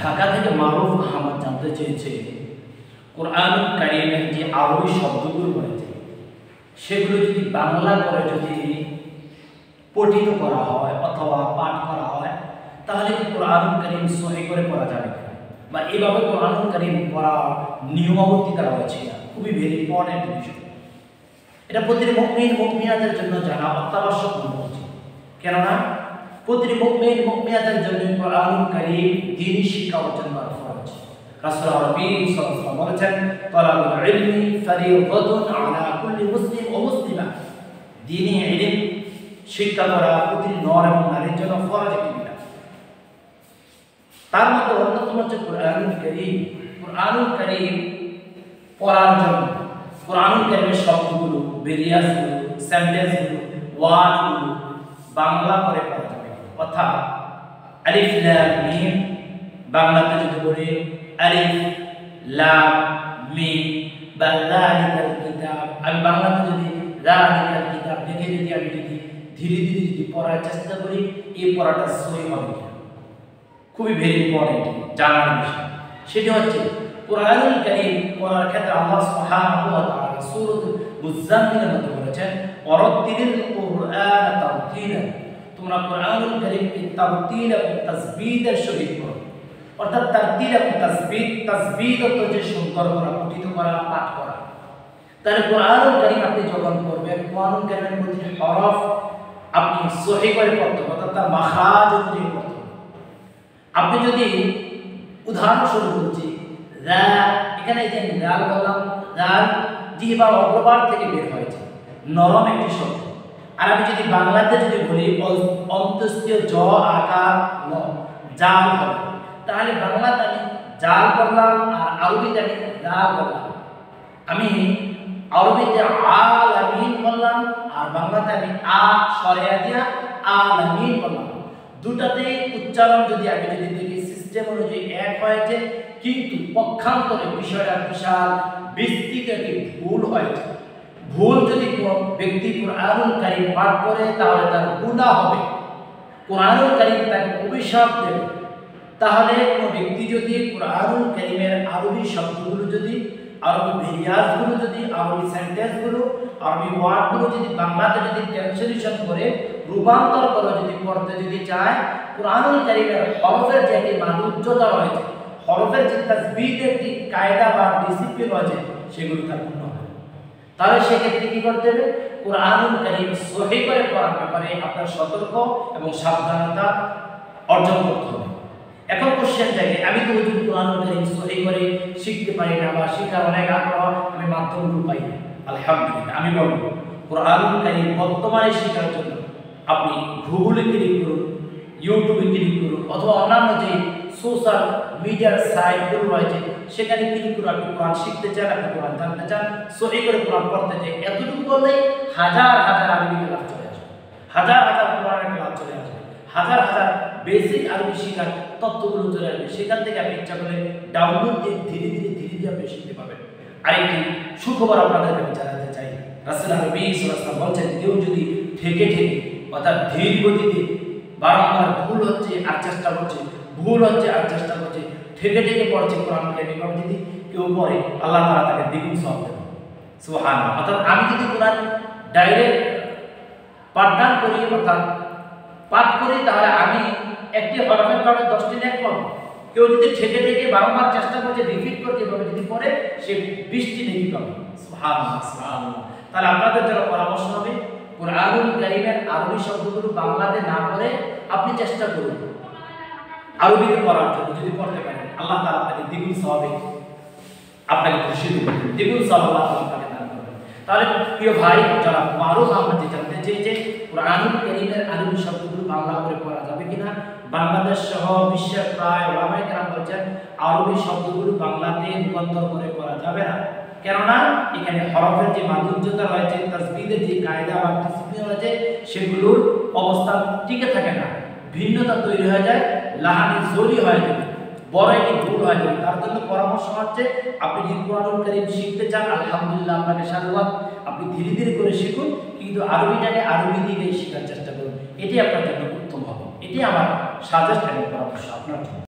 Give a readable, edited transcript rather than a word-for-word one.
ঢাকা থেকে মারুফ আহমদ জানতে চেয়েছে কোরআন কারীমের যে আরবি শব্দগুলো রয়েছে সেগুলো যদি বাংলা করে যদি পঠিত করা হয় অথবা পাঠ করা হয় তাহলে কোরআন কারীম সহি করে পড়া যাবে কিনা, বা এইভাবে কোরআন কারীম পড়ার নিয়মাবর্তিকা রয়েছে। খুবই ভেরি ইম্পর্টেন্ট বিষয়। এটা প্রতিটি মুমিন মুমিনাতের জন্য জানা অত্যাবশ্যক মনে হচ্ছে, কেননা প্রতিটি মুমিন মুমিনাতের জন্য কোরআন কারীম দ্বীনি শিক্ষা অর্জন করা ফরজ। রাসূল আরবি সাল্লাল্লাহু আলাইহি ওয়াসাল্লাম বলেছেন, তালাবুল ইলমি ফারিদাতুন আলা কুল্লি মুসলিম ওয়া মুসলিমা। দ্বীনি ইলম শিক্ষা করা প্রতিটি নর এবং নারীর জন্য ফরজ একটি বিধান। তার মধ্যে অন্যতম হচ্ছে কোরআনুল কারীম। কোরআনুল কারীম পড়ার জন্য কোরআনুল কারীমের শব্দগুলো, ভেরিয়াসগুলো, সেন্টেন্সগুলো, ওয়ার্ডগুলো বাংলা করে পড়া যাবে। অর্থাৎ আলিফ লাম মিম বাংলাতে যদি বলি আলিফ লাম মিম বা যালিকাল কিতাব, আমি বাংলাতে যদি যালিকাল কিতাব দেখে যদি আমি যদি ধীরে ধীরে যদি পড়ার চেষ্টা করি এই পড়াটা সহি হবে কিনা, খুবই ভেরি ইম্পর্টেন্ট জানার বিষয়। সেটা হচ্ছে কোরআনুল কারীম পড়ার ক্ষেত্রে আল্লাহ সুবহানাহু ওয়া তাআলা সূরাতুল মুযাম্মিলের মধ্যে বলেছেন, ওয়ারাত্তিলিল কুরআন তারতিলা, তোমরা কোরআনুল কারীমকে তারতিল এবং তাসবীদের সহিত পড়ো। অর্থাৎ তারতিল এবং তাসবীদ অর্থ যে সুন্দর করা, পঠিত করা, পাঠ করা। তাহলে কোরআনুল কারীম আপনি যখন পড়বেন কোরআনুল কারীমের প্রতিটি হরফ আপনি সহি করে পড়তে হবে, অর্থাৎ তার মাখরাজ অনুযায়ী পড়তে হবে। আপনি যদি উদাহরণস্বরূপ বলছি রা, এখানে যে রাল বললাম, রাল জিহ্বা অগ্রভাগ থেকে বের হয়েছে, নরম একটি শব্দ। আর আমি যদি বাংলাতে যদি বলি অন্তস্থীয় জ আকার ল, জাল হবে, তাহলে বাংলাতে আমি জাল বললাম আর আরবিতে আমি রাল বললাম। আমি আরবিতে আলামিন বললাম আর বাংলাতে আমি আ সরিয়া দিয়া আলামিন বললাম। দুটাতে উচ্চারণ যদি আমি যদি দেখি সিস্টেম অনুযায়ী এক হয়েছে, কিন্তু পক্ষান্তরে বিষয়টা বিশাল বিস্তৃত একটি ভুল হয়েছে। ভুল যদি কোনো ব্যক্তি কোরআনুল কারীম পাঠ করে তাহলে তার গুনাহ হবে, কোরআনুল কারীম তাকে অভিশাপ দেবে। তাহলে কোনো ব্যক্তি যদি কোরআনুল কারীমের আরবি শব্দগুলো যদি, আরবি ভেরিয়াসগুলো যদি, আরবি সেন্টেন্সগুলো, আরবি ওয়ার্ডগুলো যদি বাংলাতে যদি ট্রান্সলেশন করে রূপান্তর করে যদি পড়তে যদি চায়, কোরআনুল কারীমের হরফের যে একটি মাধুর্যতা রয়েছে, হরফের যে তাসবীদের একটি কায়দা বা ডিসিপ্লিন রয়েছে, সেগুলো তার পূর্ণ হবে। তাহলে সেক্ষেত্রে কি করতে হবে? কোরআনুল কারীম সহি করে পড়ার ব্যাপারে আপনার সতর্ক এবং সাবধানতা অর্জন করতে হবে। এখন কোশ্চেন থাকে, আমি তো হুজুর কোরআনুল কারীম সহি করে শিখতে পারি না বা শেখার অনেক আগ্রহ, আমি মাধ্যমগুলো পাই না। আলহামদুলিল্লাহ, আমি বলবো কোরআনুল কারীম বর্তমানে শেখার জন্য আপনি গুগলে ক্লিক করুন, ইউটিউবে ক্লিক করুন, অথবা অন্যান্য যে সোশ্যাল মিডিয়ার সাইটগুলো রয়েছে সেখানে ক্লিক করে আপনি কোরআন শিখতে চান, আপনি কোরআন জানতে চান, সহি করে কোরআন পড়তে চান, এতটুকু বললেই হাজার হাজার আরবি ক্লাস চলে আসবে, হাজার হাজার কোরআনের ক্লাস চলে আসবে, হাজার হাজার বেসিক আরবি শেখার তত্ত্বগুলো চলে আসবে। সেখান থেকে আপনি ইচ্ছা করলে ডাউনলোড দিয়ে ধীরে ধীরে আপনি শিখতে পারবেন। আরেকটি সুখবর আপনাদেরকে আমি জানাতে চাই, রাসূল আরবি সাল্লাল্লাহু আলাইহি ওয়াসাল্লাম বলেছেন, কেউ যদি ঠেকে অর্থাৎ ধীর গতিতে বারংবার ভুল হচ্ছে আর চেষ্টা করছে, ভুল হচ্ছে আর চেষ্টা করছে, ঠেকে পড়ছে কোরআন কারীম, যদি কেউ পড়ে আল্লাহ তাআলা তাকে দ্বিগুণ সওয়াব দেবেন। সুবহানাল্লাহ। অর্থাৎ আমি যদি কোরআন ডাইরেক্ট পাঠদান করি অর্থাৎ পাঠ করি, তাহলে আমি একটি হরফের কারণে 10টি নেক পাবো। কেউ যদি ঠেকে বারংবার চেষ্টা করছে, রিপিট করছে, এভাবে যদি পড়ে সে 20টি নেকি পাবে। সুবহানাল্লাহ, সুবহানাল্লাহ। তাহলে আপনাদের জন্য পরামর্শ হবে কোরআনুল কারীমের আরবি শব্দগুলো বাংলাতে না পড়ে আপনি চেষ্টা করুন আরবিতে পড়ার জন্য। যদি পড়তে পারেন আল্লাহ তাআলা আপনাকে দ্বিগুণ সওয়াবে আপনাকে খুশি দিবেন, দ্বিগুণ সওয়াব আল্লাহ আপনাকে দান করবেন। তাহলে প্রিয় ভাই, যারা মারুফ আহমদ জানতে চেয়েছে কোরআনুল কারীমের আরবি শব্দগুলো বাংলা করে পড়া যাবে কিনা, বাংলাদেশ সহ বিশ্বের প্রায় ওলামায়ে কেরাম বলেছেন আরবি শব্দগুলো বাংলাতে রূপান্তর করে পড়া যাবে না, কেননা এখানে হরফের যে মাধুর্যতা রয়েছে, তাসবীদের যে কায়দা বা ডিসিপ্লিন রয়েছে, সেগুলোর অবস্থান টিকে থাকে না, ভিন্নতা তৈরি হয়ে যায়, লাহানি জলি হয়ে যাবে, বড় একটি ভুল হয়ে যাবে। তার জন্য পরামর্শ হচ্ছে আপনি যদি কোরআনুল কারীম শিখতে চান, আলহামদুলিল্লাহ আপনাকে সাধুবাদ, আপনি ধীরে করে শিখুন, কিন্তু আরবিটাকে আরবি দিকেই শেখার চেষ্টা করুন, এটি আপনার জন্য উত্তম হবে। এটি আমার সাজেস্ট এবং পরামর্শ আপনার জন্য।